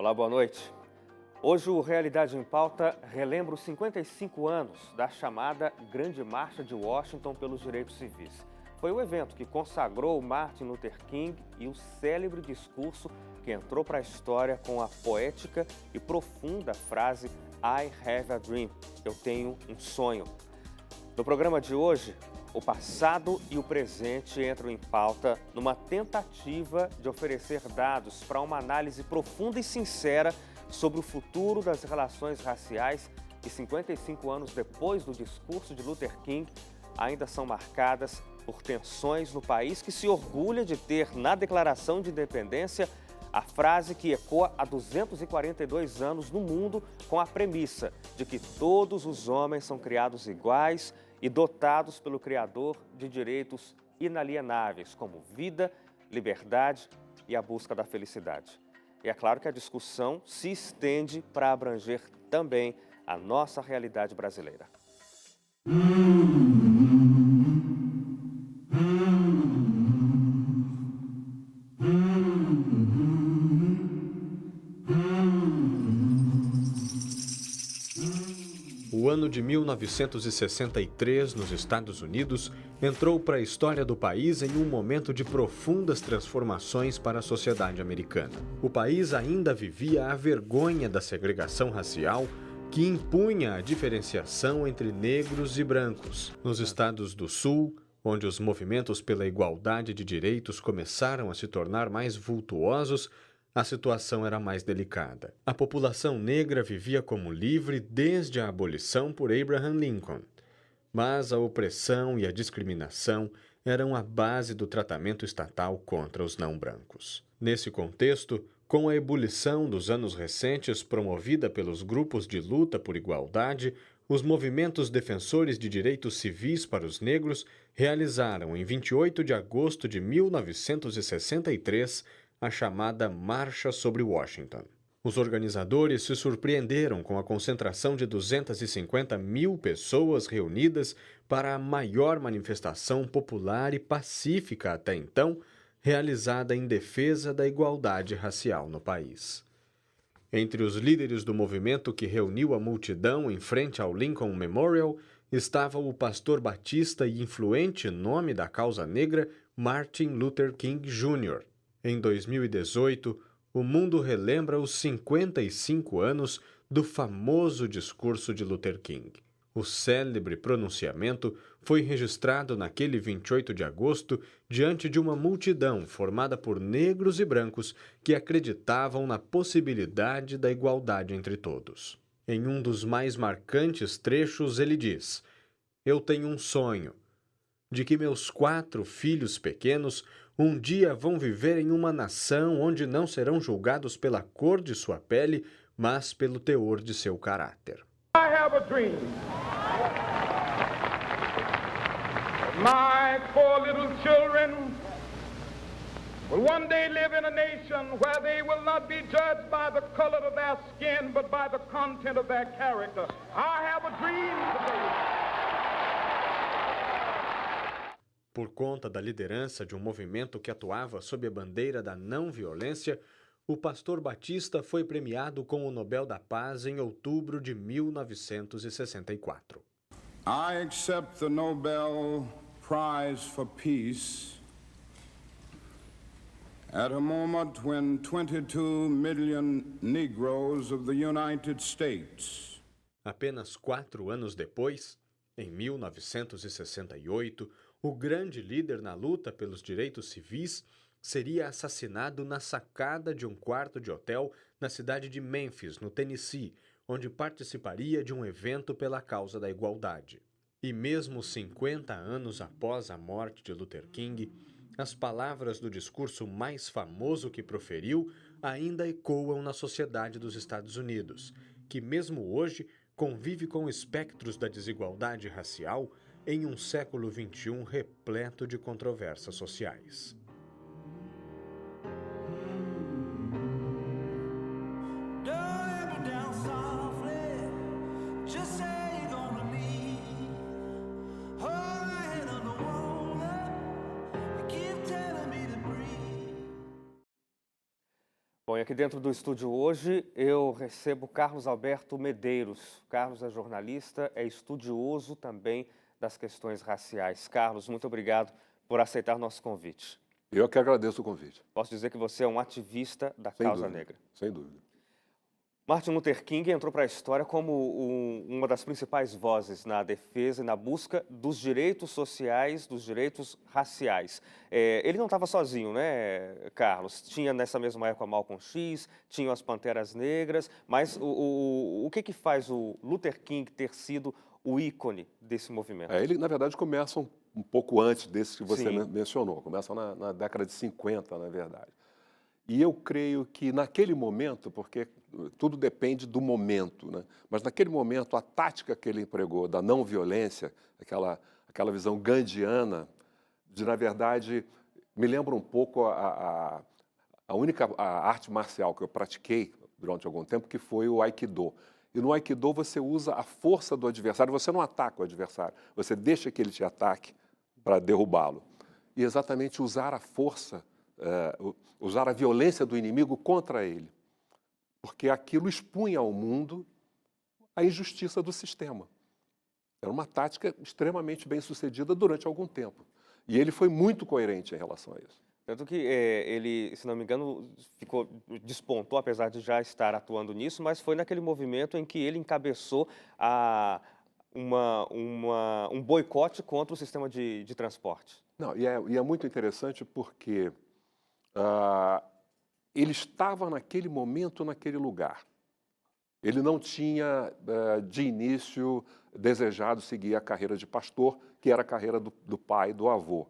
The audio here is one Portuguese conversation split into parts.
Olá, boa noite. Hoje o Realidade em Pauta relembra os 55 anos da chamada Grande Marcha de Washington pelos Direitos Civis. Foi o evento que consagrou Martin Luther King e o célebre discurso que entrou para a história com a poética e profunda frase I have a dream, eu tenho um sonho. No programa de hoje, o passado e o presente entram em pauta numa tentativa de oferecer dados para uma análise profunda e sincera sobre o futuro das relações raciais que 55 anos depois do discurso de Luther King ainda são marcadas por tensões no país que se orgulha de ter na Declaração de Independência a frase que ecoa há 242 anos no mundo com a premissa de que todos os homens são criados iguais e dotados pelo Criador de direitos inalienáveis, como vida, liberdade e a busca da felicidade. E é claro que a discussão se estende para abranger também a nossa realidade brasileira. O ano de 1963, nos Estados Unidos, entrou para a história do país em um momento de profundas transformações para a sociedade americana. O país ainda vivia a vergonha da segregação racial que impunha a diferenciação entre negros e brancos. Nos estados do Sul, onde os movimentos pela igualdade de direitos começaram a se tornar mais vultuosos, a situação era mais delicada. A população negra vivia como livre desde a abolição por Abraham Lincoln. Mas a opressão e a discriminação eram a base do tratamento estatal contra os não-brancos. Nesse contexto, com a ebulição dos anos recentes promovida pelos grupos de luta por igualdade, os movimentos defensores de direitos civis para os negros realizaram, em 28 de agosto de 1963, a chamada Marcha sobre Washington. Os organizadores se surpreenderam com a concentração de 250 mil pessoas reunidas para a maior manifestação popular e pacífica até então, realizada em defesa da igualdade racial no país. Entre os líderes do movimento que reuniu a multidão em frente ao Lincoln Memorial estava o pastor batista e influente nome da causa negra, Martin Luther King Jr. Em 2018, o mundo relembra os 55 anos do famoso discurso de Luther King. O célebre pronunciamento foi registrado naquele 28 de agosto diante de uma multidão formada por negros e brancos que acreditavam na possibilidade da igualdade entre todos. Em um dos mais marcantes trechos, ele diz: "Eu tenho um sonho de que meus 4 filhos pequenos um dia vão viver em uma nação onde não serão julgados pela cor de sua pele, mas pelo teor de seu caráter." I have a dream. My 4 little children will one day live in a nation where they will not be judged by the color of their skin, but by the content of their character. I have a dream today. Por conta da liderança de um movimento que atuava sob a bandeira da não-violência, o pastor Batista foi premiado com o Nobel da Paz em outubro de 1964. I accept the Nobel Prize for Peace at a moment when 22 million Negroes of the United States. Apenas 4 anos depois, em 1968, o grande líder na luta pelos direitos civis seria assassinado na sacada de um quarto de hotel na cidade de Memphis, no Tennessee, onde participaria de um evento pela causa da igualdade. E mesmo 50 anos após a morte de Luther King, as palavras do discurso mais famoso que proferiu ainda ecoam na sociedade dos Estados Unidos, que mesmo hoje convive com espectros da desigualdade racial em um século XXI repleto de controvérsias sociais. Bom, Bom, e aqui dentro do estúdio hoje eu recebo Carlos Alberto Medeiros. Carlos é jornalista, é estudioso também das questões raciais. Carlos, muito obrigado por aceitar nosso convite. Eu que agradeço o convite. Posso dizer que você é um ativista da Sem causa dúvida, negra. sem dúvida. Martin Luther King entrou para a história como uma das principais vozes na defesa e na busca dos direitos sociais, dos direitos raciais. Ele não estava sozinho, né, Carlos? Tinha nessa mesma época Malcolm X, tinham as Panteras Negras, mas o que faz o Luther King ter sido o ícone desse movimento? Ele, na verdade, começa um pouco antes desse que você Sim. mencionou. Começa na década de 50, na verdade. E eu creio que naquele momento, porque tudo depende do momento, né? Mas naquele momento a tática que ele empregou da não violência, aquela visão gandhiana, na verdade, me lembra um pouco a única arte marcial que eu pratiquei durante algum tempo, que foi o Aikido. E no Aikido você usa a força do adversário, você não ataca o adversário, você deixa que ele te ataque para derrubá-lo. E exatamente usar a força, usar a violência do inimigo contra ele. Porque aquilo expunha ao mundo a injustiça do sistema. Era uma tática extremamente bem sucedida durante algum tempo. E ele foi muito coerente em relação a isso. Tanto que ele, se não me engano, despontou, apesar de já estar atuando nisso, mas foi naquele movimento em que ele encabeçou um boicote contra o sistema de transporte. Não, e é muito interessante porque ele estava naquele momento, naquele lugar. Ele não tinha, de início, desejado seguir a carreira de pastor, que era a carreira do pai, do avô.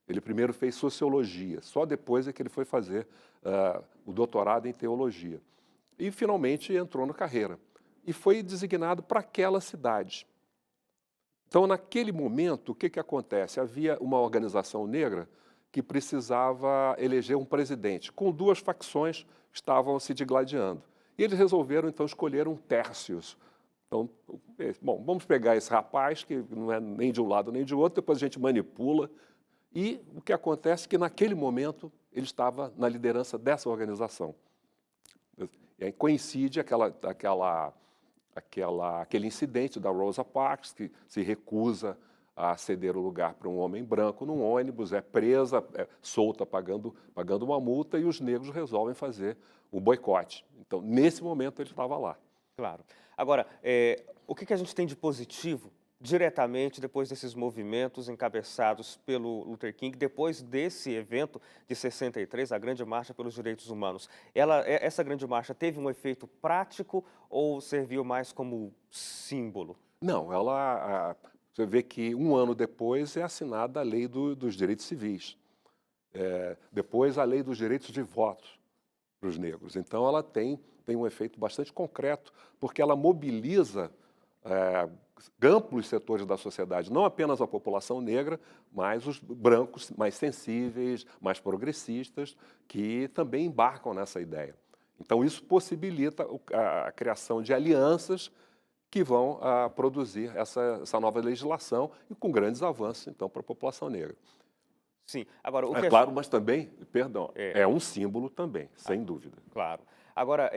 Ele primeiro fez sociologia, só depois é que ele foi fazer o doutorado em teologia. E, finalmente, entrou na carreira. E foi designado para aquela cidade. Então, naquele momento, o que acontece? Havia uma organização negra que precisava eleger um presidente, com duas facções que estavam se digladiando. E eles resolveram, então, escolher um Tércius. Então, bom, vamos pegar esse rapaz, que não é nem de um lado nem de outro, depois a gente manipula. E o que acontece é que, naquele momento, ele estava na liderança dessa organização. E aí coincide aquele incidente da Rosa Parks, que se recusa a ceder o lugar para um homem branco num ônibus, é presa, solta pagando uma multa, e os negros resolvem fazer o boicote. Então, nesse momento, ele estava lá. Claro. Agora, o que a gente tem de positivo diretamente depois desses movimentos encabeçados pelo Luther King, depois desse evento de 63, a Grande Marcha pelos Direitos Humanos? Essa Grande Marcha teve um efeito prático ou serviu mais como símbolo? Não, você vê que um ano depois é assinada a Lei dos Direitos Civis. Depois a Lei dos Direitos de Voto para os negros. Então ela tem um efeito bastante concreto, porque ela mobiliza amplos setores da sociedade, não apenas a população negra, mas os brancos mais sensíveis, mais progressistas, que também embarcam nessa ideia. Então isso possibilita a criação de alianças que vão produzir essa nova legislação e com grandes avanços, então, para a população negra. Sim. Agora, claro, mas também, perdão, é um símbolo também, sem dúvida. Claro. Agora,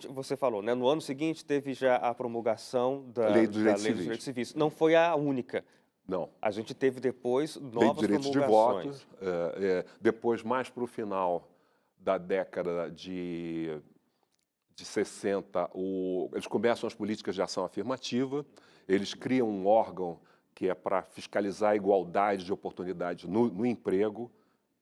você falou, né, no ano seguinte teve já a promulgação da Lei dos Direitos Civis. Não foi a única. Não. A gente teve depois novas Lei de Direitos de promulgações. Voto, depois, mais para o final da década de 60, eles começam as políticas de ação afirmativa, eles criam um órgão que é para fiscalizar a igualdade de oportunidades no emprego.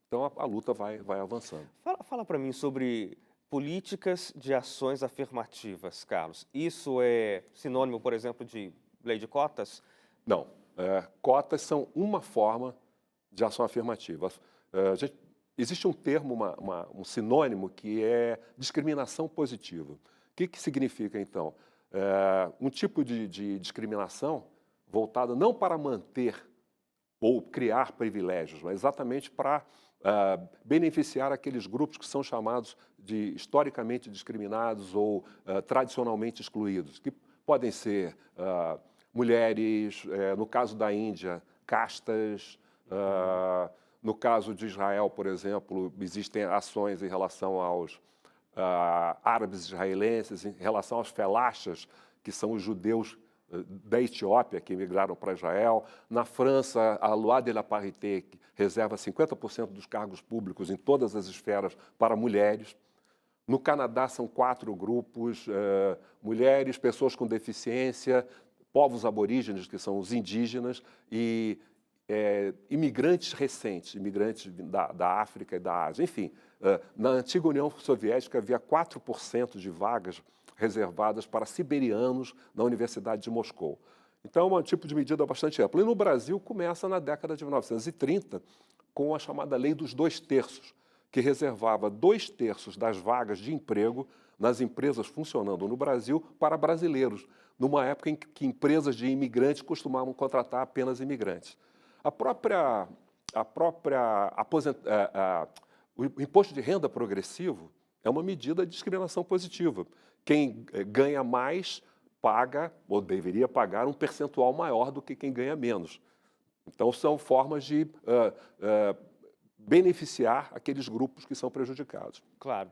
Então, a luta vai avançando. Fala para mim sobre políticas de ações afirmativas, Carlos. Isso é sinônimo, por exemplo, de lei de cotas? Não. Cotas são uma forma de ação afirmativa. Existe um termo, um sinônimo, que é discriminação positiva. O que significa, então? Um tipo de discriminação voltada não para manter ou criar privilégios, mas exatamente para beneficiar aqueles grupos que são chamados de historicamente discriminados ou tradicionalmente excluídos, que podem ser mulheres, no caso da Índia, castas, no caso de Israel, por exemplo, existem ações em relação árabes israelenses, em relação aos felachas, que são os judeus da Etiópia que migraram para Israel. Na França, a Loi de la Parité que reserva 50% dos cargos públicos em todas as esferas para mulheres. No Canadá, são 4 grupos, mulheres, pessoas com deficiência, povos aborígenes, que são os indígenas, e imigrantes recentes, imigrantes da África e da Ásia. Enfim, na antiga União Soviética havia 4% de vagas reservadas para siberianos na Universidade de Moscou. Então, é um tipo de medida bastante ampla. E no Brasil começa na década de 1930 com a chamada Lei dos 2/3, que reservava 2/3 das vagas de emprego nas empresas funcionando no Brasil para brasileiros, numa época em que empresas de imigrantes costumavam contratar apenas imigrantes. O imposto de renda progressivo é uma medida de discriminação positiva. Quem ganha mais paga, ou deveria pagar, um percentual maior do que quem ganha menos. Então, são formas de beneficiar aqueles grupos que são prejudicados. Claro.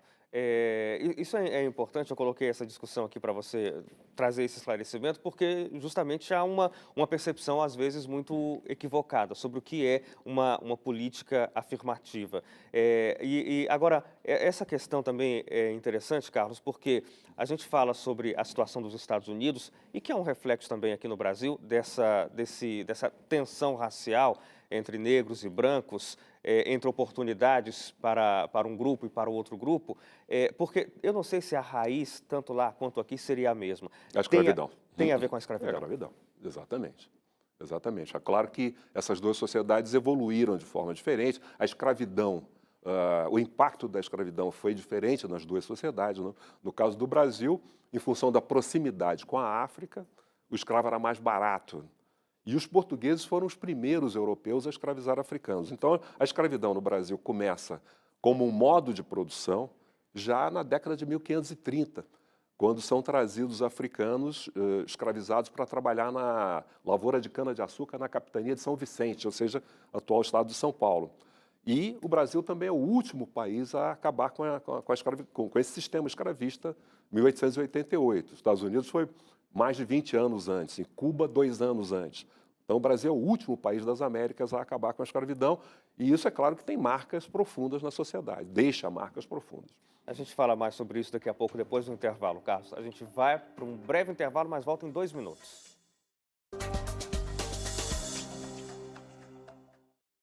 Isso é importante, eu coloquei essa discussão aqui para você trazer esse esclarecimento, porque justamente há uma percepção, às vezes, muito equivocada sobre o que é uma política afirmativa. Agora, essa questão também é interessante, Carlos, porque a gente fala sobre a situação dos Estados Unidos, e que é um reflexo também aqui no Brasil, dessa tensão racial entre negros e brancos, entre oportunidades para um grupo e para o outro grupo, porque eu não sei se a raiz, tanto lá quanto aqui, seria a mesma. A escravidão. Tem a ver com a escravidão. É a escravidão, exatamente. Exatamente. É claro que essas duas sociedades evoluíram de forma diferente. A escravidão, o impacto da escravidão foi diferente nas duas sociedades. Né? No caso do Brasil, em função da proximidade com a África, o escravo era mais barato. E os portugueses foram os primeiros europeus a escravizar africanos. Então, a escravidão no Brasil começa como um modo de produção já na década de 1530, quando são trazidos africanos escravizados para trabalhar na lavoura de cana-de-açúcar na capitania de São Vicente, ou seja, atual estado de São Paulo. E o Brasil também é o último país a acabar com esse sistema escravista em 1888. Os Estados Unidos foi mais de 20 anos antes, em Cuba, 2 anos antes. Então, o Brasil é o último país das Américas a acabar com a escravidão, e isso, é claro, que tem marcas profundas na sociedade, deixa marcas profundas. A gente fala mais sobre isso daqui a pouco, depois do intervalo, Carlos. A gente vai para um breve intervalo, mas volta em 2 minutos.